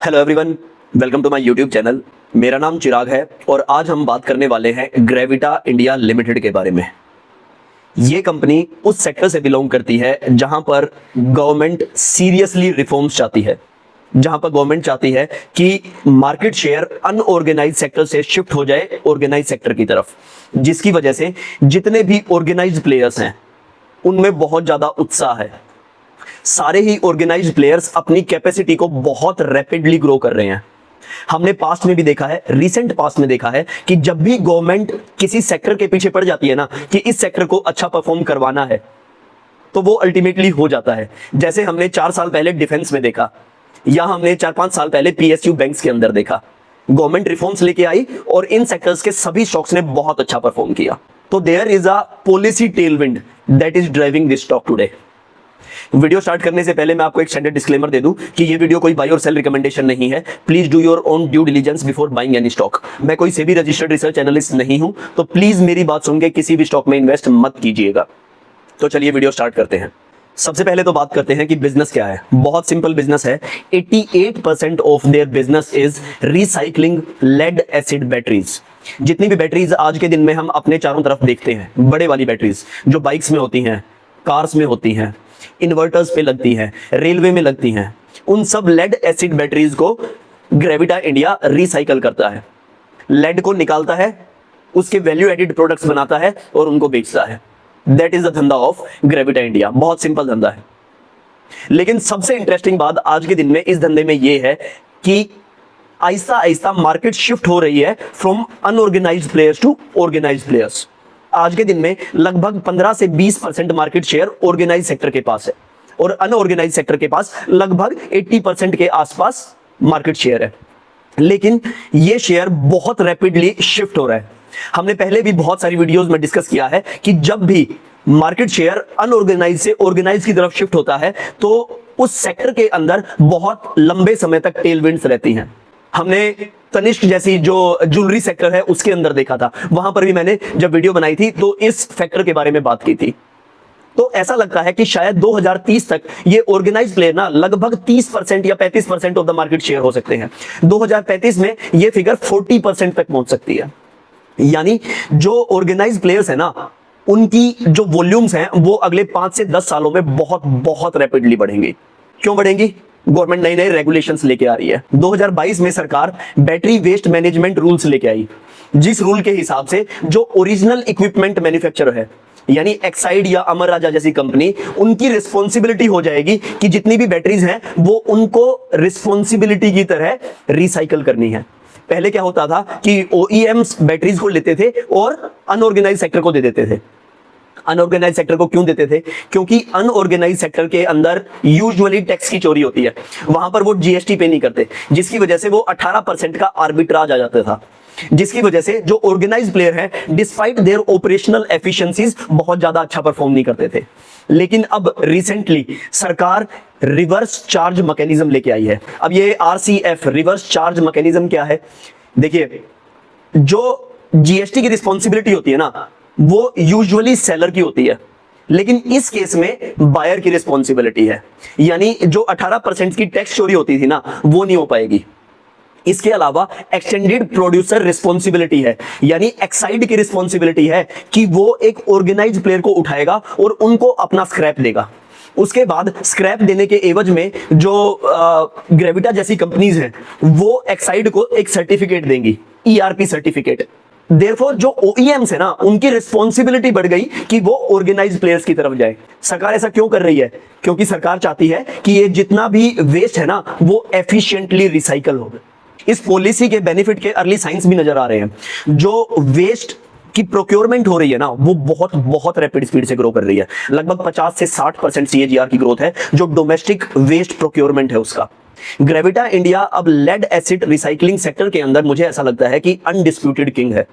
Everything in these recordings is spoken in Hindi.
Hello everyone, welcome to my YouTube channel. मेरा नाम चिराग है और आज हम बात करने वाले हैं ग्रेविटा इंडिया लिमिटेड के बारे में। ये कंपनी उस सेक्टर से बिलोंग करती है जहां पर गवर्नमेंट सीरियसली रिफॉर्म्स चाहती है, जहां पर गवर्नमेंट चाहती है कि मार्केट शेयर अनऑर्गेनाइज सेक्टर से शिफ्ट हो जाए ऑर्गेनाइज सेक्टर की तरफ, जिसकी वजह से जितने भी ऑर्गेनाइज प्लेयर्स हैं उनमें बहुत ज्यादा उत्साह है। सारे ही ऑर्गेनाइज्ड प्लेयर्स अपनी कैपेसिटी को बहुत रैपिडली ग्रो कर रहे हैं। हमने पास्ट में भी देखा है, रिसेंट पास्ट में देखा है कि जब भी गवर्नमेंट किसी सेक्टर के पीछे पड़ जाती है ना कि इस सेक्टर को अच्छा परफॉर्म करवाना है, तो वो अल्टीमेटली हो जाता है। जैसे हमने 4 साल पहले डिफेंस में देखा, या हमने 4-5 साल पहले पीएसयू बैंक्स के अंदर देखा। गवर्नमेंट रिफॉर्म्स लेके आई और इन सेक्टर्स के सभी स्टॉक्स ने बहुत अच्छा परफॉर्म किया। तो there is a policy tailwind that is driving this stock today. Video start करने से पहले मैं आपको एक स्टैंडर्ड डिस्क्लेमर दे दूं कि ये वीडियो कोई बाय और सेल रिकमेंडेशन नहीं है। Please do your own due diligence before buying any stock. मैं कोई सेबी रजिस्टर्ड रिसर्च एनालिस्ट नहीं हूं, तो प्लीज मेरी बात सुन के किसी भी स्टॉक में इन्वेस्ट मत कीजिएगा। तो चलिए वीडियो स्टार्ट करते हैं। सबसे पहले तो बात करते हैं कि बिजनेस क्या है। बहुत सिंपल बिजनेस है। 88% of their business is recycling lead acid batteries. जितनी भी बैटरीज आज के दिन में हम अपने चारों तरफ देखते हैं, बड़े वाली बैटरीज जो बाइक्स में होती हैं, कार्स में होती हैं, इन्वर्टर्स पे लगती हैं, रेलवे में लगती हैं, उन सब लेड एसिड बैटरीज को ग्रेविटा इंडिया रिसाइकल करता है। लेड को निकालता है, उसके वैल्यू एडिड प्रोडक्ट्स बनाता है और उनको बेचता है। दैट इज द धंधा ऑफ ग्रेविटा इंडिया। बहुत सिंपल धंधा है। लेकिन सबसे इंटरेस्टिंग बात आज के दिन में इस धंधे में यह है कि आहिस्ता आहिस्ता मार्केट शिफ्ट हो रही है from unorganised players to organised players. आज के दिन में लगभग 15 से 20% मार्केट शेयर ऑर्गेनाइज सेक्टर के पास है और अनऑर्गेनाइज सेक्टर के पास लगभग 80% के आसपास मार्केट शेयर है। लेकिन यह शेयर बहुत रैपिडली शिफ्ट हो रहा है। हमने पहले भी बहुत सारी वीडियोस में डिस्कस किया है कि जब भी मार्केट शेयर अनऑर्गेनाइज से ऑर्गेनाइज की तरफ शिफ्ट होता है तो उस सेक्टर के अंदर बहुत लंबे समय तक टेलविंड्स रहती हैं। हमने तनिष्क जैसी जो ज्वेलरी सेक्टर है उसके अंदर देखा था। वहां पर भी मैंने जब वीडियो बनाई थी तो इस फैक्टर के बारे में बात की थी। तो ऐसा लगता है कि शायद 2030 तक ये ऑर्गेनाइज्ड प्लेयर ना लगभग 30% या 35% ऑफ द मार्केट शेयर हो सकते हैं। 2035 में ये फिगर 40% तक पहुंच सकती है। यानी जो ऑर्गेनाइज्ड प्लेयर्स है ना, उनकी जो वॉल्यूम्स हैं वो अगले 5 से 10 सालों में बहुत बहुत रैपिडली बढ़ेंगी। क्यों बढ़ेंगी? गवर्नमेंट नए नए रेगुलेशंस लेके आ रही है। 2022 में सरकार बैटरी वेस्ट मैनेजमेंट रूल्स लेके आई, जिस रूल के हिसाब से जो ओरिजिनल इक्विपमेंट मैन्युफैक्चरर है यानी एक्साइड या अमर राजा जैसी कंपनी, उनकी रिस्पॉन्सिबिलिटी हो जाएगी कि जितनी भी बैटरीज हैं वो उनको रिस्पॉन्सिबिलिटी की तरह रिसाइकल करनी है। पहले क्या होता था कि ओईएम्स बैटरीज को लेते थे और अनऑर्गेनाइज सेक्टर को दे देते थे। अनऑर्गेनाइज सेक्टर को क्यों देते थे? क्योंकि अनऑर्गेनाइज सेक्टर के अंदर यूजुअली टैक्स की चोरी होती है, वहां पर वो जीएसटी पे नहीं करते, जिसकी वजह से वो 18% का आर्बिट्राज आ जाता था, जिसकी वजह से जो ऑर्गेनाइज प्लेयर है डिस्पाइट देयर ऑपरेशनल एफिशिएंसीज बहुत ज्यादा अच्छा परफॉर्म नहीं करते थे। लेकिन अब रिसेंटली सरकार रिवर्स चार्ज मैकेनिज्म लेके आई है। अब ये आरसीएफ रिवर्स चार्ज मैकेनिज्म क्या है? देखिए, जो जीएसटी की रिस्पॉन्सिबिलिटी होती है ना वो यूजुअली सेलर की होती है, लेकिन इस केस में बायर की रिस्पॉन्सिबिलिटी है। यानी जो 18% की टैक्स चोरी होती थी ना वो नहीं हो पाएगी। इसके अलावा एक्सटेंडेड प्रोड्यूसर रिस्पॉन्सिबिलिटी है, यानी एक्साइड की रिस्पॉन्सिबिलिटी है कि वो एक ऑर्गेनाइज्ड प्लेयर को उठाएगा और उनको अपना स्क्रैप देगा। उसके बाद स्क्रैप देने के एवज में जो ग्रेविटा जैसी कंपनीज हैं वो एक्साइड को एक सर्टिफिकेट देंगी, ईआरपी सर्टिफिकेट। देयरफॉर जो ओईएम्स है ना उनकी रिस्पॉन्सिबिलिटी बढ़ गई कि वो ऑर्गेनाइज्ड प्लेयर्स की तरफ जाए। सरकार ऐसा क्यों कर रही है? क्योंकि सरकार चाहती है कि ये जितना भी वेस्ट है ना वो एफिशिएंटली रिसाइकल हो। इस पॉलिसी के बेनिफिट के अर्ली साइंस भी नजर आ रहे हैं। जो वेस्ट की प्रोक्योरमेंट हो रही है ना वो बहुत बहुत रैपिड स्पीड से ग्रो कर रही है। लगभग 50 से 60% सीएजीआर की ग्रोथ है जो डोमेस्टिक वेस्ट प्रोक्योरमेंट है उसका। ग्रेविटा इंडिया अब लेड एसिड रिसाइकलिंग सेक्टर के अंदर मुझे ऐसा लगता है कि अनडिस्प्यूटेड किंग है।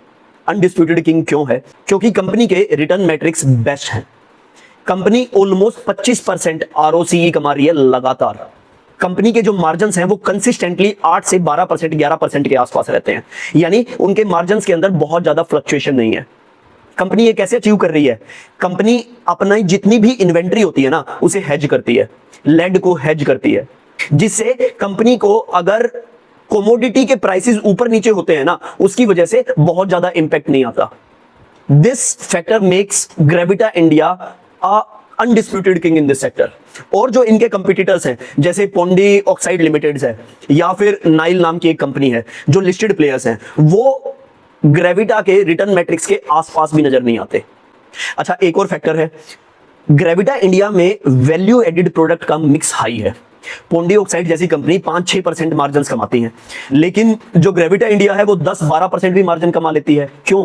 अनडिस्प्यूटेड किंग क्यों है? क्योंकि कंपनी के रिटर्न मैट्रिक्स बेस्ट हैं। कंपनी ऑलमोस्ट 25% आरओसीई कमा रही है लगातार। कंपनी के जो मार्जिन हैं वो कंसिस्टेंटली 8 से 12%, 11% के आसपास रहते हैं। यानी उनके मार्जिन के अंदर बहुत ज्यादा फ्लक्चुएशन नहीं है। कंपनी ये कैसे अचीव कर रही है? कंपनी अपना जितनी भी इन्वेंट्री होती है ना उसे हेज करती है, लेड को हेज करती है। जिससे कंपनी को अगर कमोडिटी के प्राइसेस ऊपर नीचे होते हैं ना, उसकी वजह से बहुत ज्यादा इंपैक्ट नहीं आता। This factor makes Gravita India a undisputed king in this sector. और जो इनके कंपटीटर्स हैं, जैसे पोंडी ऑक्साइड लिमिटेड है या फिर नाइल नाम की एक कंपनी है, जो लिस्टेड प्लेयर्स हैं, वो ग्रेविटा के रिटर्न मैट्रिक्स के आसपास भी नजर नहीं आते। अच्छा, एक और फैक्टर है, ग्रेविटा इंडिया में वैल्यू एडिड प्रोडक्ट का मिक्स हाई है। पोंडी ऑक्साइड जैसी कंपनी 5-6% मार्जिन कमाती है, लेकिन जो ग्रेविटा इंडिया है वो 10-12% भी मार्जिन कमा लेती है। क्यों?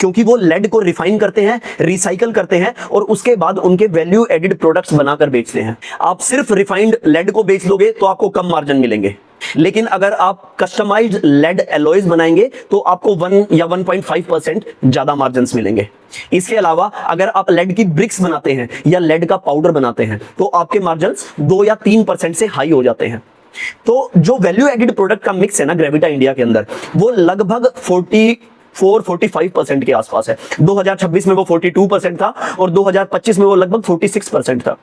क्योंकि वो लेड को रिफाइन करते हैं, रिसाइकल करते हैं और उसके बाद उनके वैल्यू एडिड प्रोडक्ट्स बनाकर बेचते हैं। आप सिर्फ रिफाइंड लेड को बेच लोगे तो आपको कम मार्जिन मिलेंगे, लेकिन अगर आप कस्टमाइज्ड लेड एलॉयज बनाएंगे तो आपको 1 या 1.5% ज्यादा मार्जिन मिलेंगे। इसके अलावा अगर आप लेड की ब्रिक्स बनाते हैं या लेड का पाउडर बनाते हैं तो आपके मार्जिन 2 या 3% से हाई हो जाते हैं। तो जो वैल्यू एडिड प्रोडक्ट का मिक्स है ना ग्रेविटा इंडिया के अंदर, वो लगभग 44-45% के आसपास है। 2026 में वो 42% था और 2025 में वो लगभग 46% था।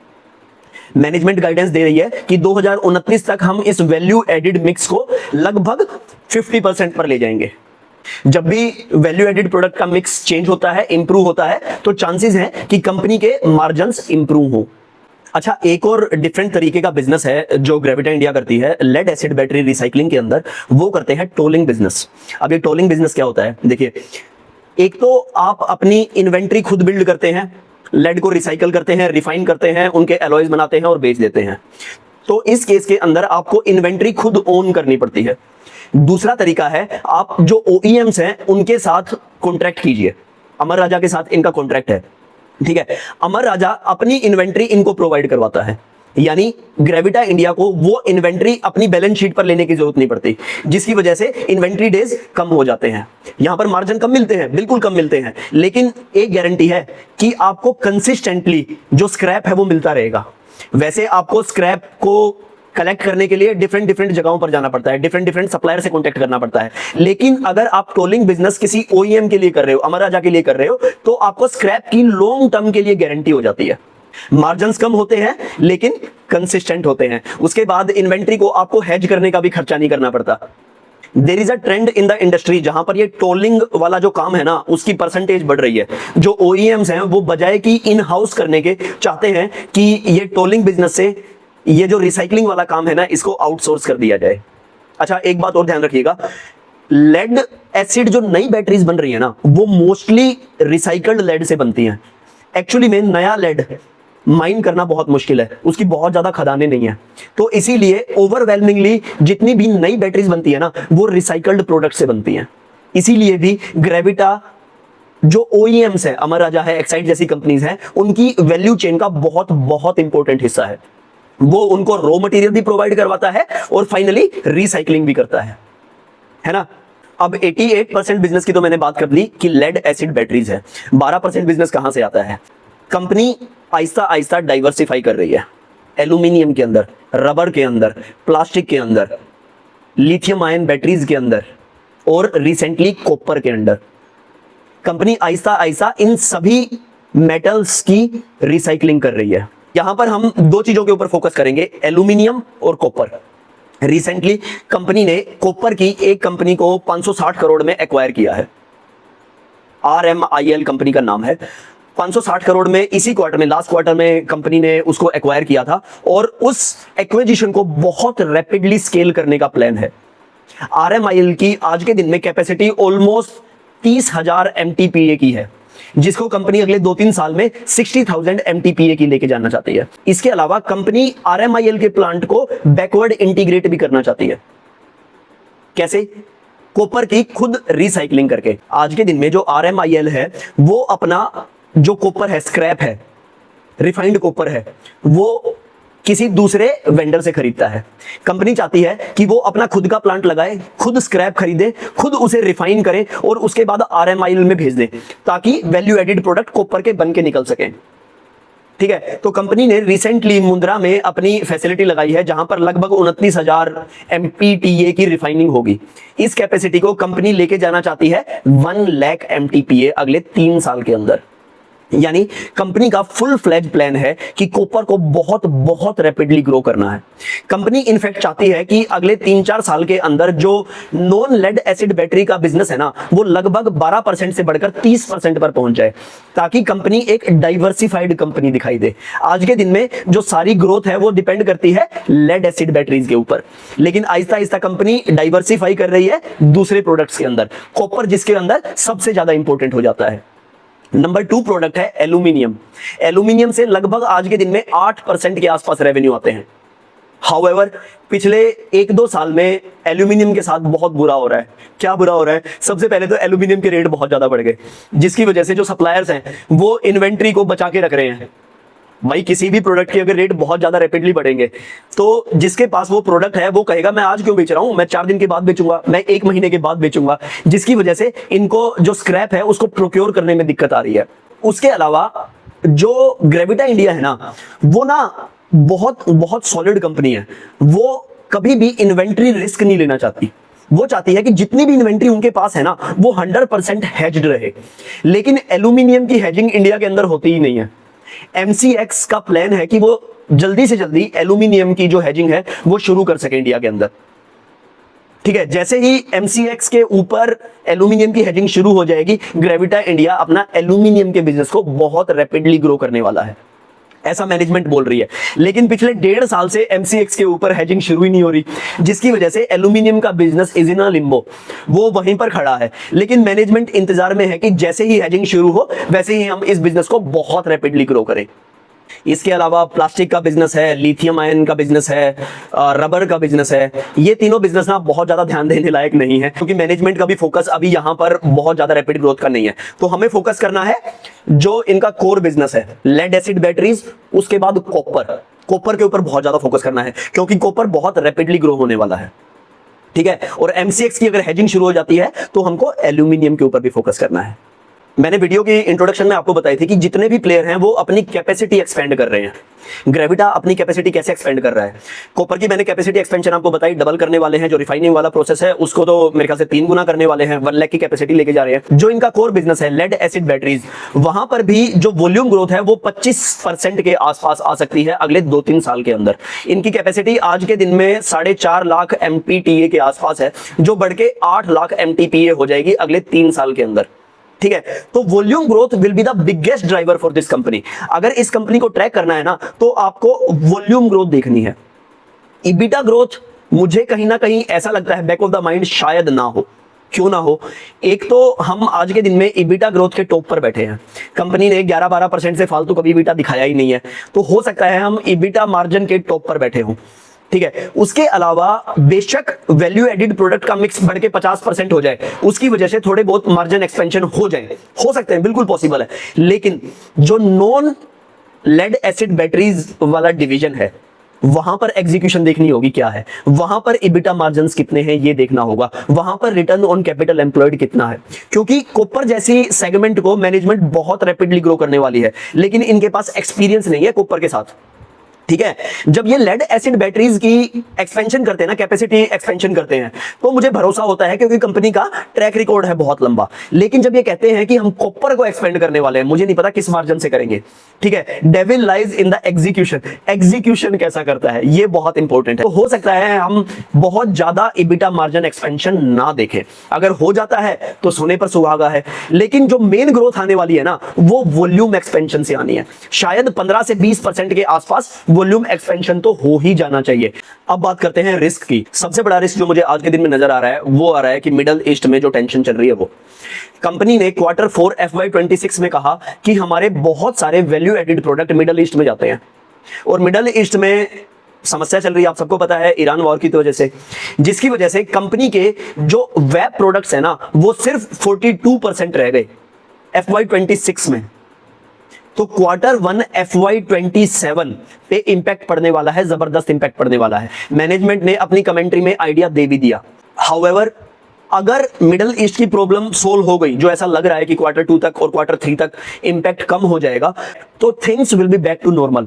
मैनेजमेंट गाइडेंस दे रही है कि 2029 तक हम इस वैल्यू एडिड मिक्स को लगभग 50% पर ले जाएंगे। जब भी वैल्यू एडिड प्रोडक्ट का मिक्स चेंज होता है, इंप्रूव होता है, तो चांसेस हैं कि कंपनी के मार्जिन्स इंप्रूव हो। अच्छा, एक और डिफरेंट तरीके का बिजनेस है जो ग्रेविटा इंडिया करती है लेड एसिड बैटरी रिसाइकलिंग के अंदर, वो करते हैं टोलिंग बिजनेस। अब ये टोलिंग बिजनेस क्या होता है? देखिए, एक तो आप अपनी इन्वेंट्री खुद बिल्ड करते हैं, लेड को रिसाइकल करते हैं, रिफाइन करते हैं, उनके एलॉयज बनाते हैं और बेच देते हैं। तो इस केस के अंदर आपको इन्वेंट्री खुद ओन करनी पड़ती है। दूसरा तरीका है, आप जो OEMs हैं उनके साथ कॉन्ट्रैक्ट कीजिए। अमर राजा के साथ इनका कॉन्ट्रैक्ट है, ठीक है। अमर राजा अपनी इन्वेंट्री इनको प्रोवाइड करवाता है, यानी ग्रेविटा इंडिया को वो इन्वेंट्री अपनी बैलेंस शीट पर लेने की जरूरत नहीं पड़ती, जिसकी वजह से इन्वेंट्री डेज कम हो जाते हैं। यहां पर मार्जिन कम मिलते हैं, बिल्कुल कम मिलते हैं, लेकिन एक गारंटी है कि आपको कंसिस्टेंटली जो स्क्रैप है वो मिलता रहेगा। वैसे आपको स्क्रैप को कलेक्ट करने के लिए डिफरेंट जगहों पर जाना पड़ता है, डिफरेंट सप्लायर से कांटेक्ट करना पड़ता है, लेकिन अगर आप टोलिंग बिजनेस किसी OEM के लिए कर रहे हो, अमर राजा के लिए कर रहे हो, तो आपको स्क्रैप की लॉन्ग टर्म के लिए गारंटी हो जाती है। मार्जिन्स कम होते हैं लेकिन कंसिस्टेंट होते हैं। उसके बाद इन्वेंट्री को आपको हेज करने का भी खर्चा नहीं करना पड़ता। There is a trend in the industry जहां पर ये टोलिंग वाला जो काम है ना, उसकी परसेंटेज बढ़ रही है। जो OEMs हैं वो बजाय कि इन हाउस करने के चाहते हैं कि ये टोलिंग बिजनेस से ये जो रिसाइकलिंग वाला काम है ना, इसको आउटसोर्स कर दिया जाए। अच्छा, एक बात और ध्यान रखिएगा, लेड एसिड जो नई बैटरीज बन रही है ना, वो मोस्टली रिसाइकल्ड लेड से बनती हैं। एक्चुअली में नया लेड माइन करना बहुत मुश्किल है, उसकी बहुत ज्यादा खदानें नहीं है, तो इसीलिए ओवरवेलमिंगली जितनी भी नई बैटरीज बनती है ना, वो रिसाइकल्ड प्रोडक्ट से बनती हैं। इसीलिए भी ग्रेविटा जो OEMs है, अमर राजा है, एक्साइड जैसी कंपनीज हैं, उनकी वैल्यू चेन का बहुत इंपॉर्टेंट हिस्सा है। वो उनको रॉ मटेरियल भी प्रोवाइड करवाता है और फाइनली रिसाइकलिंग भी करता है ना। अब 88% बिजनेस की तो मैंने बात कर ली कि लेड एसिड बैटरीज है। 12% बिजनेस कहां से आता है? कंपनी आहिस्ता आहिस्ता डाइवर्सिफाई कर रही है, एल्यूमिनियम के अंदर, रबर के अंदर, प्लास्टिक के अंदर, लिथियम आयन बैटरीज के अंदर और रिसेंटली कॉपर के अंदर। कंपनी आहिस्ता आहिस्ता इन सभी मेटल्स की रिसाइकलिंग कर रही है। यहां पर हम दो चीजों के ऊपर फोकस करेंगे, एल्यूमिनियम और कॉपर। रिसेंटली कंपनी ने कॉपर की एक कंपनी को 560 करोड़ में एक्वायर किया है, RMIL कंपनी का नाम है। 560 करोड़ में इसी क्वार्टर में, लास्ट क्वार्टर में कंपनी ने उसको एक्वायर किया था और उस एक्विजिशन को बहुत रैपिडली स्केल करने का प्लान है। RMIL की आज के दिन में कैपेसिटी ऑलमोस्ट 30,000 MTPA की है, जिसको कंपनी अगले 2-3 साल में 60,000 MTPA की लेके जाना चाहती है। इसके अलावा कंपनी RMIL के प्लांट को बैकवर्ड इंटीग्रेट भी करना चाहती है। कैसे? कॉपर की खुद रिसाइकलिंग करके। आज के दिन में जो RMIL है वो अपना जो कॉपर है, स्क्रैप है, रिफाइंड कॉपर है, वो किसी दूसरे वेंडर से खरीदता है। कंपनी चाहती है कि वो अपना खुद का प्लांट लगाए, खुद स्क्रैप खरीदे, खुद उसे रिफाइन करे और उसके बाद RMIL में भेज दे, ताकि वैल्यू एडिड प्रोडक्ट कॉपर के बन के निकल सके। ठीक है, तो कंपनी ने रिसेंटली मुंद्रा में अपनी फैसिलिटी लगाई है, जहां पर लगभग 29,000 MPTA की रिफाइनिंग होगी। इस कैपेसिटी को कंपनी लेके जाना चाहती है 1 लाख MTPA अगले 3 साल के अंदर। यानी कंपनी का फुल फ्लेज प्लान है कि कॉपर को बहुत बहुत रैपिडली ग्रो करना है। कंपनी इनफैक्ट चाहती है कि अगले 3-4 साल के अंदर जो नॉन लेड एसिड बैटरी का बिजनेस है ना, वो लगभग 12% से बढ़कर 30% पर पहुंच जाए, ताकि कंपनी एक डाइवर्सिफाइड कंपनी दिखाई दे। आज के दिन में जो सारी ग्रोथ है वो डिपेंड करती है लेड एसिड बैटरीज के ऊपर, लेकिन आहिस्ता आहिस्ता कंपनी डाइवर्सिफाई कर रही है दूसरे प्रोडक्ट्स के अंदर, कॉपर जिसके अंदर सबसे ज्यादा इंपॉर्टेंट हो जाता है। नंबर 2 प्रोडक्ट है एल्यूमिनियम। एल्यूमिनियम से लगभग आज के दिन में 8% के आसपास रेवेन्यू आते हैं। हाउएवर पिछले 1-2 साल में एल्यूमिनियम के साथ बहुत बुरा हो रहा है। क्या बुरा हो रहा है? सबसे पहले तो एल्यूमिनियम के रेट बहुत ज्यादा बढ़ गए, जिसकी वजह से जो सप्लायर्स हैं वो इन्वेंट्री को बचा के रख रहे हैं। भाई किसी भी प्रोडक्ट के अगर रेट बहुत ज्यादा रैपिडली बढ़ेंगे तो जिसके पास वो प्रोडक्ट है वो कहेगा मैं आज क्यों बेच रहा हूं, मैं 4 दिन के बाद बेचूंगा, मैं 1 महीने के बाद बेचूंगा, जिसकी वजह से इनको जो स्क्रैप है उसको प्रोक्योर करने में दिक्कत आ रही है। उसके अलावा जो ग्रेविटा इंडिया है ना, वो ना बहुत बहुत सॉलिड कंपनी है। वो कभी भी इन्वेंट्री रिस्क नहीं लेना चाहती। वो चाहती है कि जितनी भी इन्वेंट्री उनके पास है ना वो 100% हेज्ड रहे। लेकिन एल्यूमिनियम की हेजिंग इंडिया के अंदर होती ही नहीं है। MCX का प्लान है कि वो जल्दी से जल्दी एल्यूमिनियम की जो हेजिंग है वो शुरू कर सके इंडिया के अंदर। ठीक है, जैसे ही MCX के ऊपर एल्यूमिनियम की हेजिंग शुरू हो जाएगी, ग्रेविटा इंडिया अपना एल्यूमिनियम के बिजनेस को बहुत रैपिडली ग्रो करने वाला है, ऐसा मैनेजमेंट बोल रही है। लेकिन पिछले 1.5 साल से MCX के ऊपर हेजिंग शुरू ही नहीं हो रही, जिसकी वजह से एल्यूमिनियम का business is in a Limbo, वो वहीं पर खड़ा है। लेकिन मैनेजमेंट इंतजार में है कि जैसे ही हेजिंग शुरू हो वैसे ही हम इस बिजनेस को बहुत रैपिडली ग्रो करें। इसके अलावा प्लास्टिक का बिजनेस है, लिथियम आयन का बिजनेस है, रबर का बिजनेस है। ये तीनों बिजनेस ना बहुत ज्यादा ध्यान देने लायक नहीं है, क्योंकि मैनेजमेंट का भी फोकस अभी यहां पर बहुत ज्यादा रैपिड ग्रोथ का नहीं है। तो हमें फोकस करना है जो इनका कोर बिजनेस है, लेड एसिड बैटरीज, उसके बाद कॉपर के ऊपर बहुत ज्यादा फोकस करना है, क्योंकि कॉपर बहुत रैपिडली ग्रो होने वाला है। ठीक है, और MCX की अगर हेजिंग शुरू हो जाती है तो हमको एल्यूमिनियम के ऊपर भी फोकस करना है। मैंने वीडियो की इंट्रोडक्शन में आपको बताई थी कि जितने भी प्लेयर हैं वो अपनी कैपेसिटी एक्सपेंड कर रहे हैं। ग्रेविटा अपनी कैपेसिटी कैसे एक्सपेंड कर रहा है? कॉपर की मैंने कैपेसिटी एक्सपेंशन आपको बताई, डबल करने वाले हैं। जो रिफाइनिंग वाला प्रोसेस है उसको तो मेरे ख्याल से 3 गुना करने वाले हैं, 1 लाख की कैपेसिटी लेके जा रहे हैं। जो इनका कोर बिजनेस है लेड एसिड बैटरीज, वहां पर भी जो वॉल्यूम ग्रोथ है वो 25% के आसपास आ सकती है अगले 2-3 साल के अंदर। इनकी कैपेसिटी आज के दिन में 4.5 लाख MPTA के आसपास है, जो बढ़ के 8 लाख MTPA हो जाएगी अगले 3 साल के अंदर। ठीक है, तो volume growth will be the biggest driver for this company. अगर इस कंपनी को ट्रैक करना है ना तो आपको वॉल्यूम ग्रोथ देखनी है। EBITDA ग्रोथ मुझे कहीं ना कहीं ऐसा लगता है बैक ऑफ द माइंड शायद ना हो। क्यों ना हो? एक तो हम आज के दिन में EBITDA ग्रोथ के टॉप पर बैठे हैं, कंपनी ने 11-12% से फालतू कभी EBITDA दिखाया ही नहीं है, तो हो सकता है हम EBITDA मार्जिन के टॉप पर बैठे हों। ठीक है, उसके अलावा बेशक वैल्यू एडिड प्रोडक्ट का मिक्स बढ़ के 50% हो जाए, उसकी वजह से थोड़े बहुत मार्जिन एक्सपेंशन हो जाए, हो सकते हैं, बिल्कुल पॉसिबल है। लेकिन जो नॉन लेड एसिड बैटरीज वाला डिवीजन है वहां पर एग्जीक्यूशन देखनी होगी क्या है, वहां पर EBITDA मार्जिन्स कितने हैं ये देखना होगा, वहां पर रिटर्न ऑन कैपिटल एम्प्लॉयड कितना है। क्योंकि कॉपर जैसी सेगमेंट को मैनेजमेंट बहुत रैपिडली ग्रो करने वाली है, लेकिन इनके पास एक्सपीरियंस नहीं है कॉपर के साथ। ठीक है, जब ये लेड एसिड बैटरीज की एक्सपेंशन करते हैं ना, कैपेसिटी एक्सपेंशन करते हैं, तो मुझे भरोसा होता है क्योंकि कंपनी का ट्रैक रिकॉर्ड है बहुत लंबा। लेकिन जब ये कहते हैं कि हम कॉपर को एक्सपेंड करने वाले हैं, मुझे नहीं पता किस मार्जिन से करेंगे। ठीक है, devil lies in the execution. Execution कैसा करता है ये बहुत इंपॉर्टेंट है। तो हो सकता है हम बहुत ज्यादा EBITDA मार्जिन एक्सपेंशन ना देखें, अगर हो जाता है तो सोने पर सुहागा है। लेकिन जो मेन ग्रोथ आने वाली है ना वो वॉल्यूम एक्सपेंशन से आनी है। शायद 15 से 20% के आसपास वॉल्यूम एक्सपेंशन तो हो ही जाना चाहिए। अब बात करते हैं रिस्क की। सबसे बड़ा रिस्क जो मुझे आज के दिन में नजर आ रहा है वो आ रहा है कि मिडल ईस्ट में जो टेंशन चल रही है, वो कंपनी ने Q4 FY26 में कहा कि हमारे बहुत सारे value added product middle east में जाते हैं, और मिडल ईस्ट में समस्या चल रही है, आप सबको पता है, ईरान वॉर की वजह से, जिसकी वजह से कंपनी के जो वेब प्रोडक्ट्स है ना वो सिर्फ 42% रह गए FY26 में। तो Q1 FY27 पे इंपैक्ट पड़ने वाला है, जबरदस्त इंपैक्ट पड़ने वाला है। मैनेजमेंट ने अपनी कमेंट्री में आइडिया दे भी दिया। हाउएवर अगर मिडल ईस्ट की प्रॉब्लम सोल्व हो गई, जो ऐसा लग रहा है कि Q2 तक और Q3 तक इंपैक्ट कम हो जाएगा, तो things will be back to normal.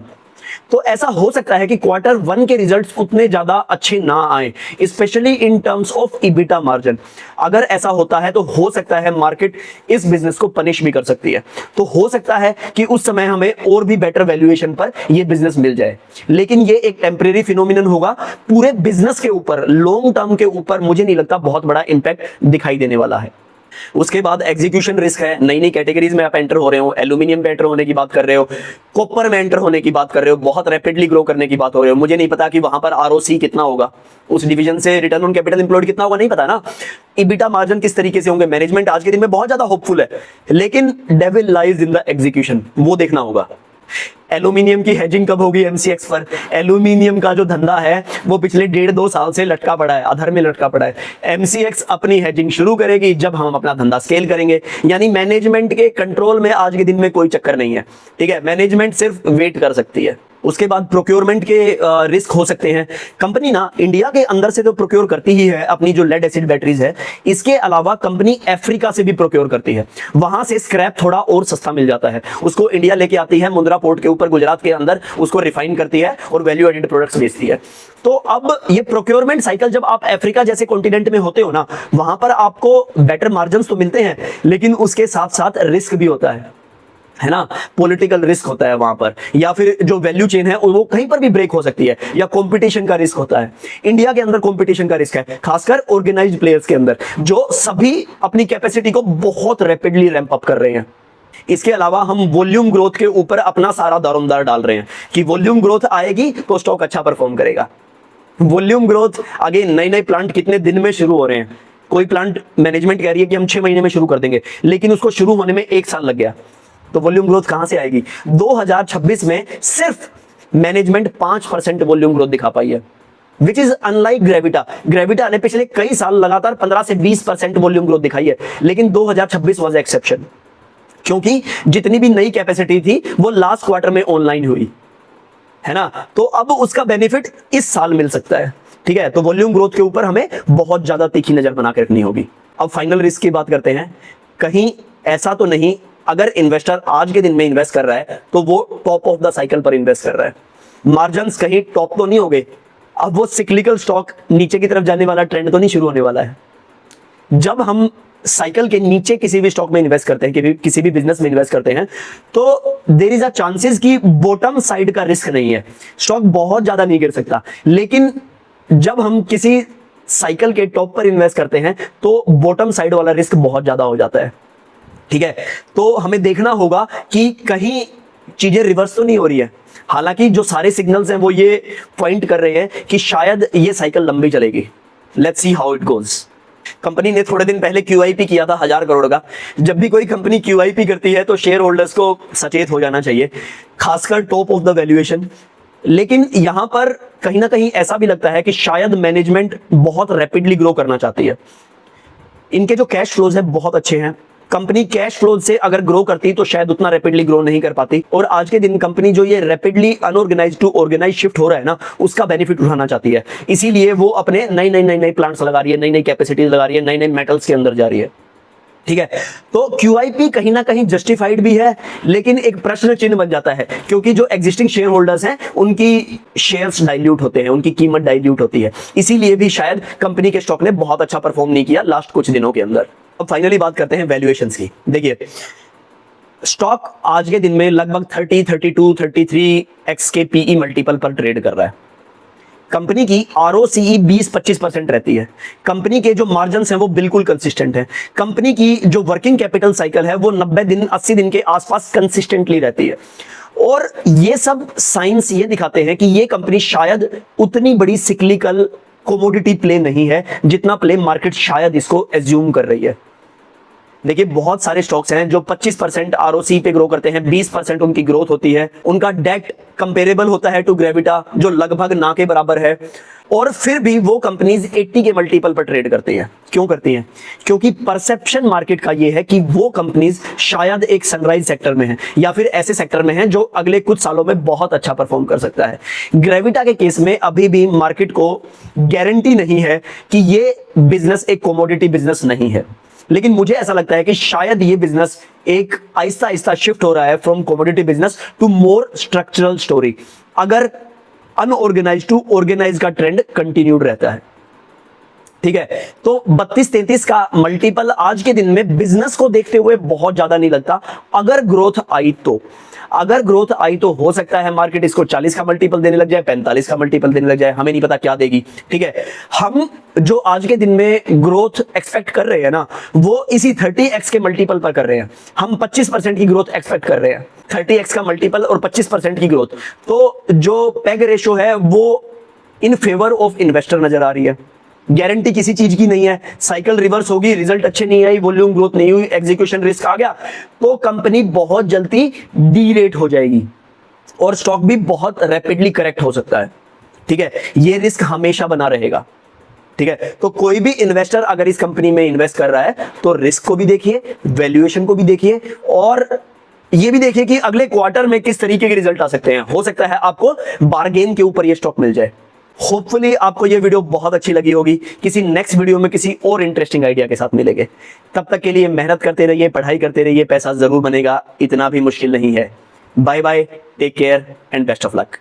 तो ऐसा हो सकता है कि क्वार्टर वन के रिजल्ट्स उतने ज्यादा अच्छे ना आए, specially in terms of EBITDA margin. अगर ऐसा होता है तो हो सकता है मार्केट इस बिजनेस को पनिश भी कर सकती है। तो हो सकता है कि उस समय हमें और भी बेटर वैल्यूएशन पर यह बिजनेस मिल जाए, लेकिन ये एक टेम्परेरी फिनोमिनन होगा। पूरे बिजनेस के ऊपर, लॉन्ग टर्म के ऊपर मुझे नहीं लगता बहुत बड़ा इंपैक्ट दिखाई देने वाला है। उसके बाद एग्जीक्यूशन रिस्क है। नई नई कैटेगरीज में आप एंटर हो रहे हो, एल्यूमिनियम में एंटर होने की बात कर रहे हो, कॉपर में एंटर होने की बात कर रहे हो, बहुत रैपिडली ग्रो करने की बात हो रहे हो। मुझे नहीं पता कि वहां पर आरओसी कितना होगा, उस डिवीजन से रिटर्न ऑन कैपिटल एम्प्लॉयड कितना होगा, नहीं पता ना। ईबिटा मार्जिन किस तरीके से होंगे। मैनेजमेंट आज के दिन में बहुत ज्यादा होपफुल है, लेकिन devil lies in the execution, वो देखना होगा। एल्यूमिनियम की हेजिंग कब होगी एमसीएक्स पर। एल्यूमिनियम का जो धंधा है वो पिछले 1.5-2 साल से लटका पड़ा है, अधर में लटका पड़ा है। एमसीएक्स अपनी हेजिंग शुरू करेगी जब हम अपना धंधा स्केल करेंगे। यानी मैनेजमेंट के कंट्रोल में आज के दिन में कोई चक्कर नहीं है, ठीक है। मैनेजमेंट सिर्फ वेट कर सकती है। उसके बाद प्रोक्योरमेंट के रिस्क हो सकते हैं। कंपनी ना इंडिया के अंदर से तो प्रोक्योर करती ही है अपनी जो लेड एसिड बैटरीज है, इसके अलावा कंपनी अफ्रीका से भी प्रोक्योर करती है। वहां से स्क्रैप थोड़ा और सस्ता मिल जाता है, उसको इंडिया लेके आती है, मुंद्रा पोर्ट के ऊपर गुजरात के अंदर उसको रिफाइन करती है और वैल्यू एडेड प्रोडक्ट्स बेचती है। तो अब ये प्रोक्योरमेंट साइकिल, जब आप अफ्रीका जैसे कॉन्टिनेंट में होते हो ना, वहां पर आपको बेटर मार्जिन तो मिलते हैं, लेकिन उसके साथ साथ रिस्क भी होता है ना। पॉलिटिकल रिस्क होता है वहां पर, या फिर जो वैल्यू चेन है वो कहीं पर भी ब्रेक हो सकती है, या कंपटीशन का रिस्क होता है। इंडिया के अंदर कंपटीशन का रिस्क है, खासकर ऑर्गेनाइज्ड प्लेयर्स के अंदर, जो सभी अपनी कैपेसिटी को बहुत रैपिडली रैंप अप कर रहे हैं। इसके अलावा हम वॉल्यूम ग्रोथ के ऊपर अपना सारा दारोमदार डाल रहे हैं कि वॉल्यूम ग्रोथ आएगी तो स्टॉक अच्छा परफॉर्म करेगा। वॉल्यूम ग्रोथ आगे, नए नए प्लांट कितने दिन में शुरू हो रहे हैं। कोई प्लांट मैनेजमेंट कह रही है कि हम 6 महीने में शुरू कर देंगे, लेकिन उसको शुरू होने में 1 साल लग गया, तो वॉल्यूम ग्रोथ कहां से आएगी। 2026 में सिर्फ मैनेजमेंट 5% वॉल्यूम ग्रोथ दिखा पाई है, विच इज अनलाइक ग्रेविटा। ग्रेविटा ने पिछले कई साल लगातार 15 से 20% वॉल्यूम ग्रोथ दिखाई है, लेकिन 2026 वाज एक्सेप्शन, क्योंकि जितनी भी नई कैपेसिटी थी वो लास्ट क्वार्टर में ऑनलाइन हुई है ना। तो अब उसका बेनिफिट इस साल मिल सकता है, ठीक है। तो वॉल्यूम ग्रोथ के ऊपर हमें बहुत ज्यादा तीखी नजर बना के रखनी होगी। अब फाइनल रिस्क की बात करते हैं। कहीं ऐसा तो नहीं, अगर इन्वेस्टर आज के दिन में इन्वेस्ट कर रहा है तो वो टॉप ऑफ द साइकिल पर इन्वेस्ट कर रहा है, मार्जिन्स कहीं टॉप तो नहीं हो गए, अब वो सिक्लिकल स्टॉक नीचे की तरफ जाने वाला ट्रेंड तो नहीं शुरू होने वाला है। जब हम साइकिल के नीचे किसी भी स्टॉक में इन्वेस्ट करते हैं, किसी भी बिजनेस में इन्वेस्ट करते हैं, तो देयर इज अ चांसेस कि बॉटम साइड का रिस्क नहीं है, स्टॉक बहुत ज्यादा नहीं गिर सकता। लेकिन जब हम किसी साइकिल के टॉप पर इन्वेस्ट करते हैं तो बॉटम साइड वाला रिस्क बहुत ज्यादा हो जाता है, ठीक है। तो हमें देखना होगा कि कहीं चीजें रिवर्स तो नहीं हो रही है। हालांकि जो सारे सिग्नल्स हैं वो ये पॉइंट कर रहे हैं कि शायद ये साइकिल लंबी चलेगी। Let's see how it goes. Company ने थोड़े दिन पहले QIP किया था 1000 करोड़ का। जब भी कोई कंपनी QIP करती है तो शेयर होल्डर्स को सचेत हो जाना चाहिए, खासकर टॉप ऑफ द वैल्यूएशन। लेकिन यहां पर कहीं ना कहीं ऐसा भी लगता है कि शायद मैनेजमेंट बहुत रैपिडली ग्रो करना चाहती है। इनके जो कैश फ्लोज है बहुत अच्छे हैं। कंपनी कैश फ्लो से अगर ग्रो करती तो शायद उतना रैपिडली ग्रो नहीं कर पाती, और आज के दिन कंपनी जो ये rapidly unorganised to organise shift हो रहा है ना, उसका बेनिफिट उठाना चाहती है। इसीलिए वो अपने नई प्लांट्स लगा रही है, नई कैपेसिटीज लगा रही है, नई मेटल्स के अंदर जा रही है, ठीक है। तो QIP कहीं ना कहीं जस्टिफाइड भी है, लेकिन एक प्रश्न चिन्ह बन जाता है, क्योंकि जो एग्जिस्टिंग शेयर होल्डर्स हैं उनकी शेयर्स डाइल्यूट होते हैं, उनकी कीमत डाइल्यूट होती है। इसीलिए भी शायद कंपनी के स्टॉक ने बहुत अच्छा परफॉर्म नहीं किया लास्ट कुछ दिनों के अंदर। अब फाइनली बात करते हैं वैल्यूएशंस की। देखिए, स्टॉक आज के दिन में लगभग 30, 32, 33x के PE मल्टीपल पर ट्रेड कर रहा है। कंपनी की ROCE 20-25% रहती है। कंपनी के जो मार्जिन्स हैं वो बिल्कुल कंसिस्टेंट है। कंपनी की जो वर्किंग कैपिटल साइकिल है वो 90 दिन 80 दिन के आसपास कंसिस्टेंटली रहती है। और ये सब साइंस ये दिखाते हैं कि ये कंपनी शायद उतनी बड़ी सिक्लिकल कमोडिटी प्ले नहीं है जितना प्ले मार्केट शायद इसको एज्यूम कर रही है। देखिए, बहुत सारे स्टॉक्स हैं जो 25% ROC पे ग्रो करते हैं, 20% उनकी ग्रोथ होती है, उनका डेट कंपेरेबल होता है टू ग्रेविटा जो लगभग ना के बराबर है, और फिर भी वो कंपनीज 80 के मल्टीपल पर ट्रेड करती हैं। क्यों करती हैं? क्योंकि परसेप्शन मार्केट का ये है कि वो कंपनीज शायद एक सनराइज सेक्टर में है, या फिर ऐसे सेक्टर में है जो अगले कुछ सालों में बहुत अच्छा परफॉर्म कर सकता है। ग्रेविटा के केस में अभी भी मार्केट को गारंटी नहीं है कि ये बिजनेस एक कमोडिटी बिजनेस नहीं है, लेकिन मुझे ऐसा लगता है कि शायद ये बिजनेस एक आहिस्ता आहिस्ता शिफ्ट हो रहा है from commodity business to more structural story. अगर अनऑर्गेनाइज टू ऑर्गेनाइज का ट्रेंड कंटिन्यूड रहता है। ठीक है, तो 32-33 का मल्टीपल आज के दिन में बिजनेस को देखते हुए बहुत ज्यादा नहीं लगता। अगर ग्रोथ आई तो हो सकता है मार्केट इसको 40 का मल्टीपल देने लग जाए, 45 का मल्टीपल देने लग जाए, हमें नहीं पता क्या देगी। ठीक है, हम जो आज के दिन में ग्रोथ एक्सपेक्ट कर रहे हैं ना, वो इसी 30x के मल्टीपल पर कर रहे हैं। हम 25% की ग्रोथ एक्सपेक्ट कर रहे हैं, 30x का मल्टीपल और 25% की ग्रोथ। तो जो पेग रेशो है वो इन फेवर ऑफ इन्वेस्टर नजर आ रही है। गारंटी किसी चीज की नहीं है, साइकिल रिवर्स होगी, रिजल्ट अच्छे नहीं आई, वॉल्यूम ग्रोथ नहीं हुई, एग्जीक्यूशन रिस्क आ गया, तो कंपनी बहुत जल्दी डी-रेट हो जाएगी और स्टॉक भी बहुत रैपिडली करेक्ट हो सकता है। ठीक है, ये रिस्क हमेशा बना रहेगा। ठीक है, तो कोई भी इन्वेस्टर अगर इस कंपनी में इन्वेस्ट कर रहा है तो रिस्क को भी देखिए, वैल्यूएशन को भी देखिए, और ये भी देखिए कि अगले क्वार्टर में किस तरीके के रिजल्ट आ सकते हैं। हो सकता है आपको बार्गेन के ऊपर ये स्टॉक मिल जाए। होपफुली आपको ये वीडियो बहुत अच्छी लगी होगी। किसी नेक्स्ट वीडियो में किसी और इंटरेस्टिंग आइडिया के साथ मिलेंगे। तब तक के लिए मेहनत करते रहिए, पढ़ाई करते रहिए, पैसा जरूर बनेगा, इतना भी मुश्किल नहीं है। Bye bye, take care and best of luck.